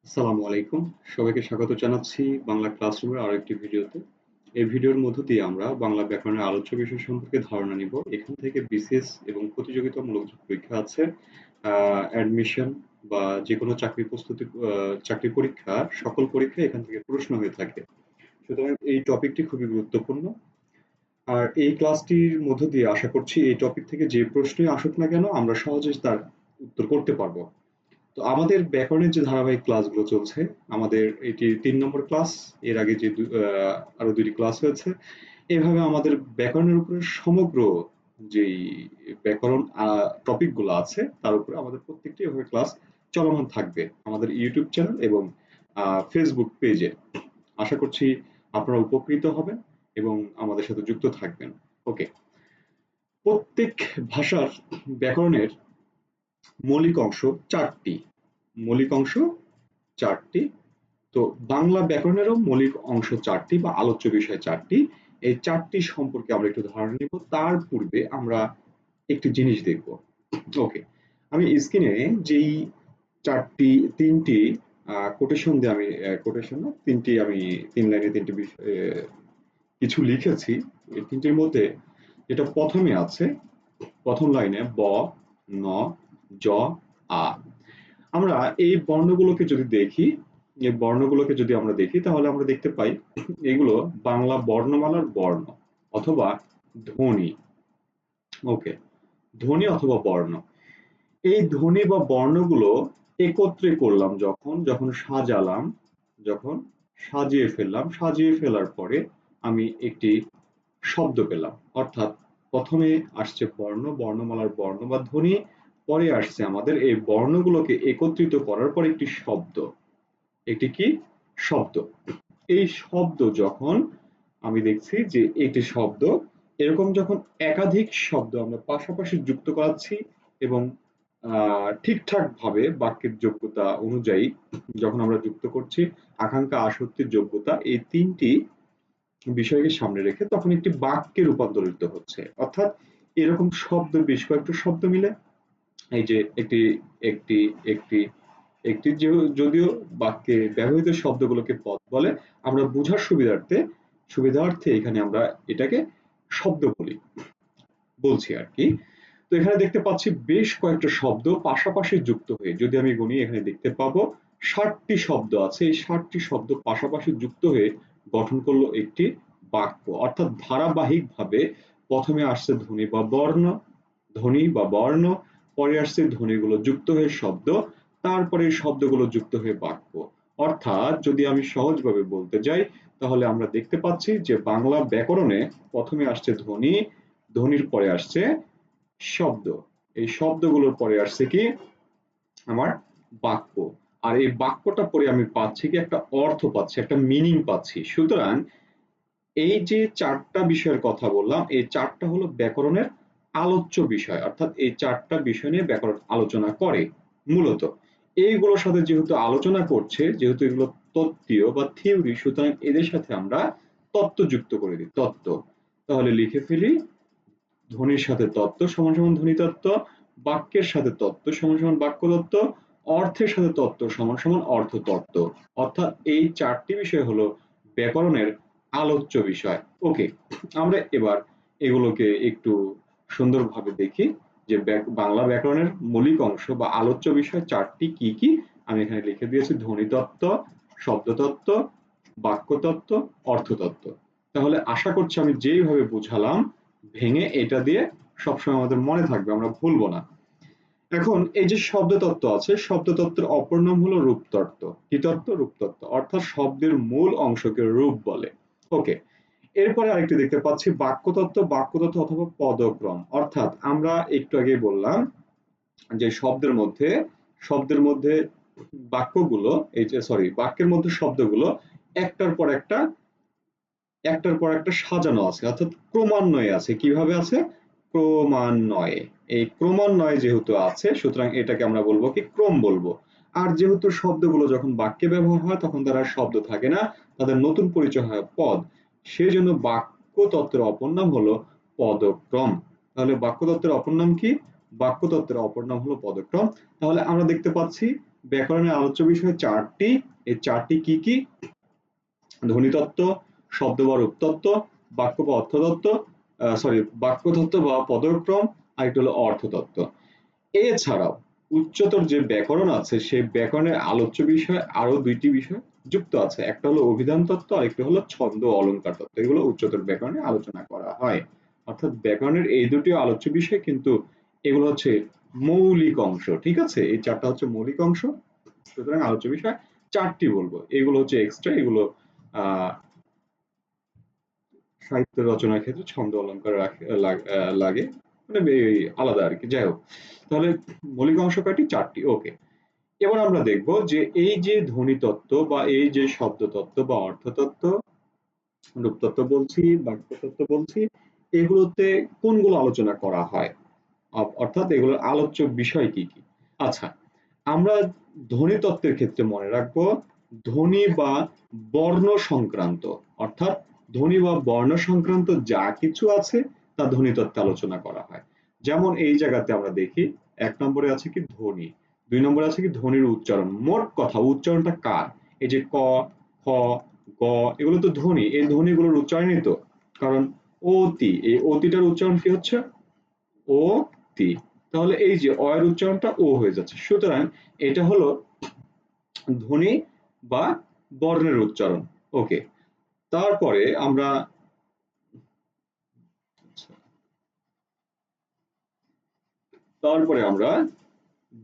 আসসালামু আলাইকুম। সবাইকে স্বাগত জানাচ্ছি বাংলা ক্লাসরুমের আরেকটি ভিডিওতে। এই ভিডিওর মধ্য দিয়ে আমরা বাংলা ব্যাকরণের আলোচ্য বিষয় সম্পর্কে ধারণা নিব। এখান থেকে বিসিএস এবং প্রতিযোগিতামূলক যে পরীক্ষা আছে, অ্যাডমিশন বা যেকোনো চাকরি প্রস্তুতি চাকরি পরীক্ষা, সকল পরীক্ষা এখান থেকে প্রশ্ন হয়ে থাকে। সুতরাং এই টপিকটি খুবই গুরুত্বপূর্ণ। আর এই ক্লাসটির মধ্য দিয়ে আশা করছি এই টপিক থেকে যে প্রশ্নই আসুক না কেন আমরা সহজে তার উত্তর করতে পারবো। তো আমাদের ব্যাকরণের যে ধারাবাহিক ক্লাসগুলো চলছে, আমাদের এটি ৩ নম্বর ক্লাস। এর আগে যে আরো ২ টি ক্লাস হয়েছে। এভাবে আমাদের ব্যাকরণের উপরে সমগ্র যেই ব্যাকরণ টপিক গুলো আছে তার উপরে আমাদের প্রত্যেকটি এভাবে ক্লাস চলমান থাকবে আমাদের ইউটিউব চ্যানেল এবং ফেসবুক পেজে। আশা করছি আপনারা উপকৃত হবেন এবং আমাদের সাথে যুক্ত থাকবেন। ওকে। প্রত্যেক ভাষার ব্যাকরণের মৌলিক অংশ ৪টি। মৌলিক অংশ ৪টি। তো বাংলা ব্যাকরণেরও মৌলিক অংশ ৪টি বা আলোচ্য বিষয় ৪টি। এই ৪টি সম্পর্কে আমরা একটু ধারণা নিব। তার পূর্বে আমরা একটি জিনিস দেখব। ওকে। আমি স্ক্রিনে যেই ৪টি ৩টি কোটেশন দিয়ে আমি কোটেশন না ৩টি আমি ৩ লাইনে ৩টি বিষয় কিছু লিখেছি। এই ৩টির মধ্যে যেটা ১ম এ আছে, ১ম লাইনে ব, ন, জ, আ। আমরা এই বর্ণগুলোকে যদি দেখি, এই বর্ণগুলোকে যদি আমরা দেখি তাহলে আমরা দেখতে পাই এগুলো বাংলা বর্ণমালার বর্ণ অথবা ধ্বনি। ওকে, ধ্বনি অথবা বর্ণ। এই ধ্বনি বা বর্ণগুলো একত্রে করলাম যখন যখন সাজালাম, যখন সাজিয়ে ফেললাম, সাজিয়ে ফেলার পরে আমি একটি শব্দ পেলাম। অর্থাৎ প্রথমে আসছে বর্ণ, বর্ণমালার বর্ণ বা ধ্বনি, পরে আসছে আমাদের এই বর্ণগুলোকে একত্রিত করার পর একটি শব্দ। একটি কি? শব্দ। এই শব্দ যখন আমি দেখছি যে একটি শব্দ, এরকম যখন একাধিক শব্দ আমরা পাশাপাশি যুক্ত করাচ্ছি এবং ঠিকঠাক ভাবে বাক্যের যোগ্যতা অনুযায়ী যখন আমরা যুক্ত করছি, আকাঙ্ক্ষা আসক্তির যোগ্যতা, এই ৩টি বিষয়কে সামনে রেখে তখন একটি বাক্যে রূপান্তরিত হচ্ছে। অর্থাৎ এরকম শব্দ বেশ কয়েকটা শব্দ মিলে এই যে একটি একটি একটি একটি যদিও বাক্যে ব্যবহৃত শব্দগুলোকে পদ বলে, আমরা বোঝার সুবিধার্থে এখানে আমরা এটাকে শব্দ বলছি আর কি। তো এখানে দেখতে পাচ্ছি বেশ কয়েকটা শব্দ পাশাপাশি যুক্ত হয়ে, যদি আমি গুনি এখানে দেখতে পাবো ৬০টি শব্দ আছে। এই ৬০টি শব্দ পাশাপাশি যুক্ত হয়ে গঠন করলো একটি বাক্য। অর্থাৎ ধারাবাহিকভাবে প্রথমে আসছে ধ্বনি বা বর্ণ, পরে আসছে ধ্বনিগুলো যুক্ত হয়ে শব্দ, তারপরে শব্দগুলো যুক্ত হয়ে বাক্য। অর্থাৎ যদি আমি সহজভাবে বলতে যাই তাহলে আমরা দেখতে পাচ্ছি যে বাংলা ব্যাকরণে প্রথমে আসছে ধ্বনি, ধ্বনির পরে আসছে শব্দ, এই শব্দগুলোর পরে আসছে কি আমার বাক্য। আর এই বাক্যটা পরে আমি পাচ্ছি কি একটা অর্থ পাচ্ছি, একটা মিনিং পাচ্ছি। সুতরাং এই যে ৪টা বিষয়ের কথা বললাম, এই ৪টা হলো ব্যাকরণের আলোচ্য বিষয়। অর্থাৎ এই ৪টা বিষয় নিয়ে ব্যাকরণ আলোচনা করে মূলত। এইগুলোর সাথে যেহেতু আলোচনা করছে, যেহেতু এগুলো তত্ত্বীয় বা থিওরি, সুতরাং এদের সাথে আমরা তত্ত্ব যুক্ত করে দিই। তত্ত্ব। তাহলে লিখে ফেলি, ধ্বনির সাথে তত্ত্ব সমান সমান ধ্বনিতত্ত্ব, বাক্যের সাথে তত্ত্ব সমান সমান বাক্যতত্ত্ব, অর্থের সাথে তত্ত্ব সমান সমান অর্থতত্ত্ব। অর্থাৎ এই ৪টি বিষয় হলো ব্যাকরণের আলোচ্য বিষয়। ওকে, আমরা এবার এগুলোকে একটু সুন্দরভাবে দেখি যে বাংলা ব্যাকরণের মৌলিক অংশ বা আলোচ্য বিষয় ৪টি কি কি। আমি এখানে লিখে দিয়েছি ধ্বনিতত্ত্ব, শব্দতত্ত্ব, বাক্যতত্ত্ব, অর্থতত্ত্ব। তাহলে আশা করছি আমি যেইভাবে বুঝালাম ভেঙে এটা দিয়ে সবসময় আমাদের মনে থাকবে, আমরা ভুলবো না। এখন এই যে শব্দতত্ত্ব আছে, শব্দতত্ত্বের অপর নাম হলো রূপতত্ত্ব। কি তত্ত্ব? রূপতত্ত্ব। অর্থাৎ শব্দের মূল অংশকে রূপ বলে। ওকে। এরপরে আরেকটি দেখতে পাচ্ছি বাক্যতত্ত্ব, বাক্যতত্ত্ব অথবা পদক্রম। অর্থাৎ আমরা একটু আগে বললাম যে শব্দের মধ্যে বাক্যগুলো, এই যে সরি বাক্যের মধ্যে শব্দগুলো একটার পর একটা সাজানো আছে, অর্থাৎ ক্রমান্বয়ে আছে। কিভাবে আছে? ক্রমান্বয়ে। এই ক্রমান্বয়ে যেহেতু আছে সুতরাং এটাকে আমরা বলবো কি ক্রম বলবো। আর যেহেতু শব্দগুলো যখন বাক্যে ব্যবহার হয় তখন তারা শব্দ থাকে না, তাদের নতুন পরিচয় হয় পদ। সেজন্য বাক্যতত্ত্বের অপর নাম হলো পদক্রম। তাহলে বাক্যতত্ত্বের অপর নাম কি? বাক্যতত্ত্বের অপর নাম হলো পদক্রম। তাহলে আমরা দেখতে পাচ্ছি ব্যাকরণের আলোচ্য বিষয় চারটি। এই চারটি কি কি? ধ্বনিতত্ত্ব, শব্দ বা রূপতত্ত্ব, বাক্য বা অর্থতত্ত্ব, বাক্যতত্ত্ব বা পদক্রম, আর একটা হলো অর্থতত্ত্ব। এছাড়াও উচ্চতর যে ব্যাকরণ আছে সেই ব্যাকরণের আলোচ্য বিষয় আরো দুইটি বিষয় যুক্ত আছে, একটা হলো অভিধান তত্ত্ব আর একটা হলো ছন্দ ও অলংকার তত্ত্ব। এগুলো উচ্চতর ব্যাকরণে আলোচনা করা হয়। অর্থাৎ ব্যাকরণের এই দুটি আলোচ্য বিষয়, কিন্তু এগুলো হচ্ছে মৌলিক অংশ। ঠিক আছে, এই চারটা হচ্ছে মৌলিক অংশ। সুতরাং আলোচ্য বিষয় চারটি বলবো, এগুলো হচ্ছে এক্সট্রা, এগুলো আহ সাহিত্য রচনার ক্ষেত্রে ছন্দ অলংকার লাগে, মানে আলাদা আর কি। যাই হোক, তাহলে মৌলিক অংশ কয়টি? চারটি। ওকে, এবার আমরা দেখব যে এই যে ধ্বনিতত্ত্ব বা এই যে শব্দতত্ত্ব বা অর্থতত্ত্ব, রূপতত্ত্ব বলছি, বাক্যতত্ত্ব বলছি, এগুলোতে কোনগুলো আলোচনা করা হয়, অর্থাৎ এগুলোর আলোচ্য বিষয় কি কি। আচ্ছা, আমরা ধ্বনিতত্ত্বের ক্ষেত্রে মনে রাখবো ধ্বনি বা বর্ণ সংক্রান্ত, অর্থাৎ ধ্বনি বা বর্ণ সংক্রান্ত যা কিছু আছে তা ধ্বনিতত্ত্বে আলোচনা করা হয়। যেমন এই জায়গাতে আমরা দেখি ১ নম্বরে আছে কি ধ্বনি, ২ নম্বরে আছে কি ধ্বনির উচ্চারণ। মোট কথা উচ্চারণটা কার? এই যে ক, খ, গ, এগুলো তো ধ্বনি, এই ধ্বনিগুলোর উচ্চারণই তো। কারণ অতি, এই অতিটার উচ্চারণ কি হচ্ছে? ও তি। তাহলে এই যে অ এর উচ্চারণটা ও হয়ে যাচ্ছে। সুতরাং এটা হলো ধ্বনি বা বর্ণের উচ্চারণ। ওকে, তারপরে আমরা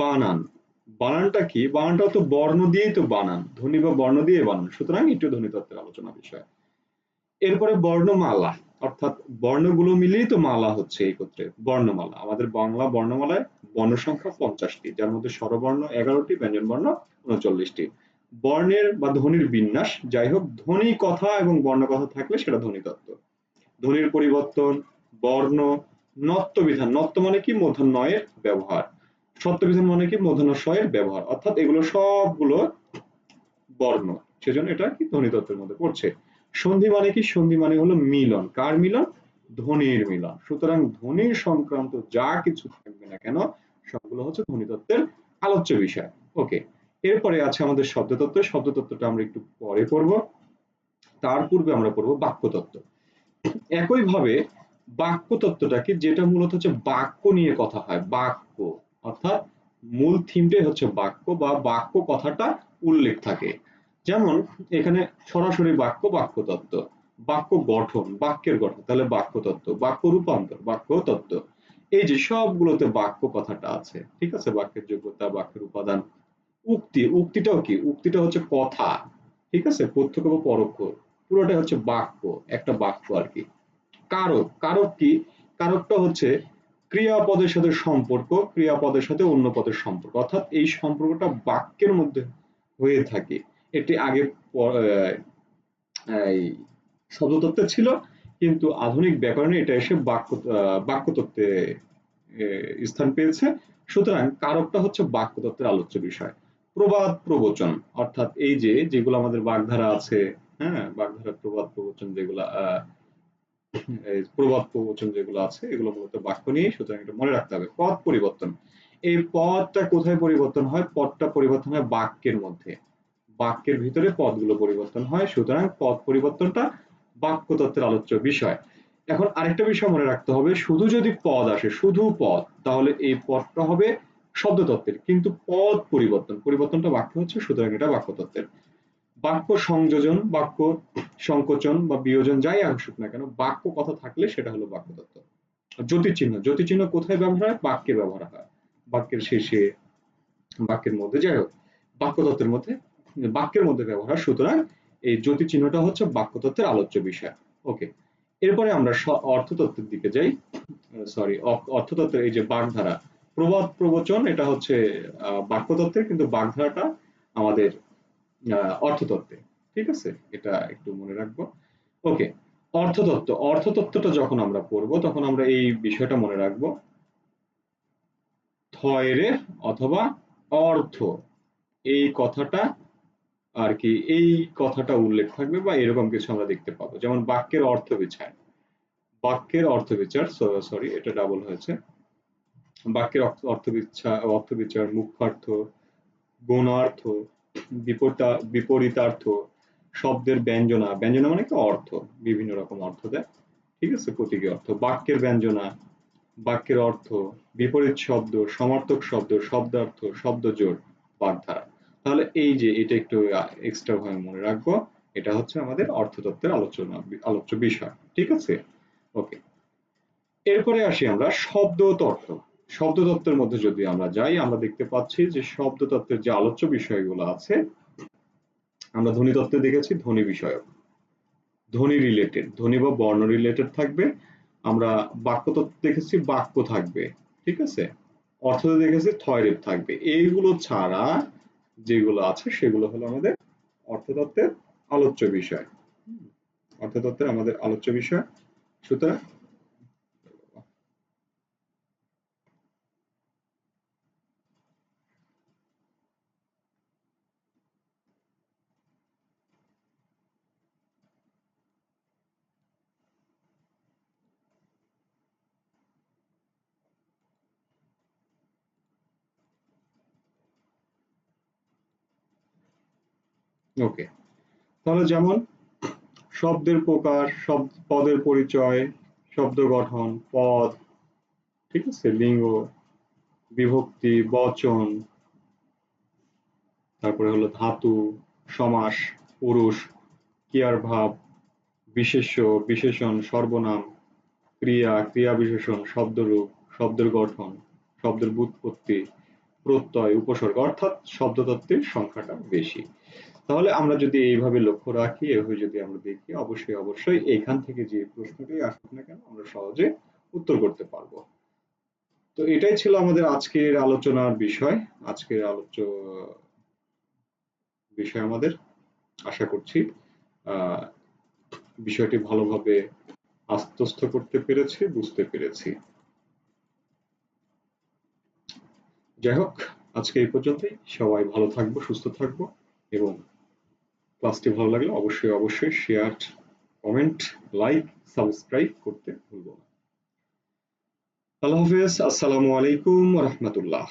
বানান। বানানটা কি? বানানটা তো বর্ণ দিয়েই তো বানান, ধ্বনি বা বর্ণ দিয়ে বানান। সুতরাং একটু ধ্বনিতত্ত্বের আলোচনা বিষয়। এরপরে বর্ণমালা, অর্থাৎ বর্ণগুলো মিলিয়েই তো মালা হচ্ছে একত্রে, বর্ণমালা। আমাদের বাংলা বর্ণমালায় বর্ণ সংখ্যা 50টি, যার মধ্যে স্বরবর্ণ 11টি, ব্যঞ্জন বর্ণ 39টি। বর্ণের বা ধ্বনির বিন্যাস, যাই হোক, ধ্বনি কথা এবং বর্ণ কথা থাকলে সেটা ধ্বনিতত্ত্ব। ধ্বনির পরিবর্তন, বর্ণ, নত্ববিধান, নত্ব মানে কি? মূর্ধন্য য় এর ব্যবহার, সত্যবিধান মানে কি? মূর্ধন্য ষ এর ব্যবহার, অর্থাৎ এগুলো সবগুলো বর্ণ, সেজন্য এটা কি ধ্বনিতত্ত্বের মধ্যে পড়ছে। সন্ধি মানে কি? সন্ধি মানে হলো মিলন। কার মিলন? ধ্বনির মিলন। সুতরাং ধ্বনির সংক্রান্ত যা কিছু থাকবে না কেন সবগুলো হচ্ছে ধ্বনিতত্ত্বের আলোচ্য বিষয়। ওকে, এরপরে আছে আমাদের শব্দতত্ত্ব। শব্দতত্ত্বটা আমরা একটু পরে পড়ব, তার পূর্বে আমরা পড়ব বাক্যতত্ত্ব। একইভাবে বাক্যতত্ত্বটা কি? যেটা মূলত হচ্ছে বাক্য নিয়ে কথা হয়, বাক্য, অর্থাৎ মূল থিমটাই হচ্ছে বাক্য বা বাক্য কথাটা উল্লেখ থাকে। যেমন এখানে সরাসরি বাক্য, বাক্যতত্ত্ব। বাক্য গঠন, বাক্যের গঠন, তাহলে বাক্যতত্ত্ব। বাক্য রূপান্তর, বাক্যতত্ত্ব। এই যে সবগুলোতে বাক্য কথাটা আছে। ঠিক আছে, বাক্যের যোগ্যতা, বাক্যের উপাদান। উক্তি, উক্তিটাও কি? উক্তিটা হচ্ছে কথা। ঠিক আছে, প্রত্যক্ষ বা পরোক্ষ, পুরোটাই হচ্ছে বাক্য, একটা বাক্য আর কি। কারক, কারক কি? কারকটা হচ্ছে ক্রিয়াপদের সাথে সম্পর্ক, ক্রিয়াপদের সাথে অন্য পদের সম্পর্ক, অর্থাৎ এই সম্পর্কটা বাক্যের মধ্যে হয়ে থাকে। এটি আগে এই শব্দতত্ত্বে ছিল, কিন্তু আধুনিক ব্যাকরণে এটা এসে বাক্যতত্ত্বে স্থান পেয়েছে। সুতরাং কারকটা হচ্ছে বাক্যতত্ত্বের আলোচ্য বিষয়। প্রবাদ প্রবচন, অর্থাৎ এই যে যেগুলো আমাদের বাগধারা আছে, হ্যাঁ, বাগধারা, প্রবাদ প্রবচন, যেগুলা প্রবাদ প্রবচন যেগুলো আছে এগুলো মূলত বাক্য নিয়ে, সুতরাং এটা মনে রাখতে হবে। পদ পরিবর্তন, এই পদটা কোথায় পরিবর্তন হয়? পদটা পরিবর্তন হয় বাক্যের মধ্যে, বাক্যের ভিতরে পদগুলো পরিবর্তন হয়। সুতরাং পদ পরিবর্তনটা বাক্যতত্ত্বের আলোচ্য বিষয়। এখন আরেকটা বিষয় মনে রাখতে হবে, শুধু যদি পদ আসে, শুধু পদ, তাহলে এই পদটা হবে শব্দতত্ত্বের, কিন্তু পদ পরিবর্তন, পরিবর্তনটা বাক্য হচ্ছে, সুতরাং এটা বাক্যতত্ত্বের। বাক্য সংযোজন, বাক্য সংকোচন বা বিয়োজন, যাই আসুক না কেন, বাক্য কথা থাকলে সেটা হলো বাক্যতত্ত্ব। জ্যোতিচিহ্ন, জ্যোতিচিহ্ন কোথায় ব্যবহার হয়? বাক্যে ব্যবহার হয়, বাক্যের শেষে, বাক্যের মধ্যে। যাই হোক, বাক্যতত্ত্বের মধ্যে, বাক্যের মধ্যে ব্যবহার। সুতরাং এই জ্যোতিচিহ্নটা হচ্ছে বাক্যতত্ত্বের আলোচ্য বিষয়। ওকে, এরপরে আমরা অর্থতত্ত্বের দিকে যাই। সরি, অর্থতত্ত্বের এই যে বাগধারা, প্রবাদ প্রবচন, এটা হচ্ছে বাক্যতত্ত্বের, কিন্তু বাগধারাটা আমাদের অর্থতত্ত্বে। ঠিক আছে, এটা একটু মনে রাখবো। ওকে, অর্থতত্ত্ব, অর্থতত্ত্বটা যখন আমরা পড়বো তখন আমরা এই বিষয়টা মনে রাখবো, থয়রে অথবা অর্থ, এই কথাটা আর কি, এই কথাটা উল্লেখ থাকবে বা এরকম কিছু আমরা দেখতে পাবো। যেমন বাক্যের অর্থ বিচার, বাক্যের অর্থ বিচার, সরি এটা ডাবল হয়েছে। বাক্যের অর্থ বিচার, মুখ্যার্থ, গৌণার্থ, বিপরীতার্থ, শব্দের ব্যঞ্জনা, ব্যঞ্জনা মানে কি অর্থ, বিভিন্ন রকম অর্থ দেয়, ঠিক আছে, প্রতীকী অর্থ, বাক্যের ব্যঞ্জনা, বাক্যের অর্থ, বিপরীত শব্দ, সমার্থক শব্দ, শব্দার্থ, শব্দজোড়, বাগধারা। তাহলে এই যে এটা একটু এক্সট্রা ভাবে মনে রাখবো, এটা হচ্ছে আমাদের অর্থতত্ত্বের আলোচ্য বিষয়, ঠিক আছে। ওকে, এরপরে আসি আমরা শব্দতত্ত্ব। শব্দতত্ত্বের মধ্যে যদি আমরা যাই, আমরা দেখতে পাচ্ছি যে শব্দতত্ত্বের যে আলোচ্য বিষয়গুলো আছে, আমরা ধ্বনিতত্ত্বে দেখেছি ধ্বনি বিষয়ক, ধ্বনি রিলেটেড, ধ্বনি বা বর্ণ রিলেটেড থাকবে। আমরা বাক্যতত্ত্ব দেখেছি বাক্য থাকবে, ঠিক আছে। অর্থতে দেখেছি থয়রেফ থাকবে। এইগুলো ছাড়া যেগুলো আছে সেগুলো হলো আমাদের অর্থতত্ত্বের আলোচ্য বিষয়। অর্থতত্ত্বের আমাদের আলোচ্য বিষয়। সুতরাং ওকে, তাহলে যেমন শব্দের প্রকার, পদের পরিচয়, শব্দ গঠন, পদ, ঠিক আছে, লিঙ্গ, বিভক্তি, বচন, তারপরে হলো ধাতু, সমাস, পুরুষ, ক্রিয়ার ভাব, বিশেষ্য, বিশেষণ, সর্বনাম, ক্রিয়া, ক্রিয়া বিশেষণ, শব্দরূপ, শব্দের গঠন, শব্দের ব্যুৎপত্তি, প্রত্যয়, উপসর্গ, অর্থাৎ শব্দতত্ত্বের সংখ্যাটা বেশি। তাহলে আমরা যদি এইভাবে লক্ষ্য রাখি, এভাবে যদি আমরা দেখি, অবশ্যই অবশ্যই এখান থেকে যে প্রশ্নটাই আসুক না কেন আমরা সহজে উত্তর করতে পারবো। তো এটাই ছিল আমাদের আজকের আলোচনার বিষয়, আজকের আলোচ্য বিষয় আমাদের। আশা করছি আহ বিষয়টি ভালোভাবে আত্মস্থ করতে পেরেছি, বুঝতে পেরেছি। যাই হোক, আজকে এই পর্যন্তই। সবাই ভালো থাকবো, সুস্থ থাকবো, এবং ক্লাসটি ভালো লাগলে অবশ্যই অবশ্যই শেয়ার, কমেন্ট, লাইক, সাবস্ক্রাইব করতে ভুলবো না। আল্লাহ হাফেজ, আসসালামু আলাইকুম রহমতুল্লাহ।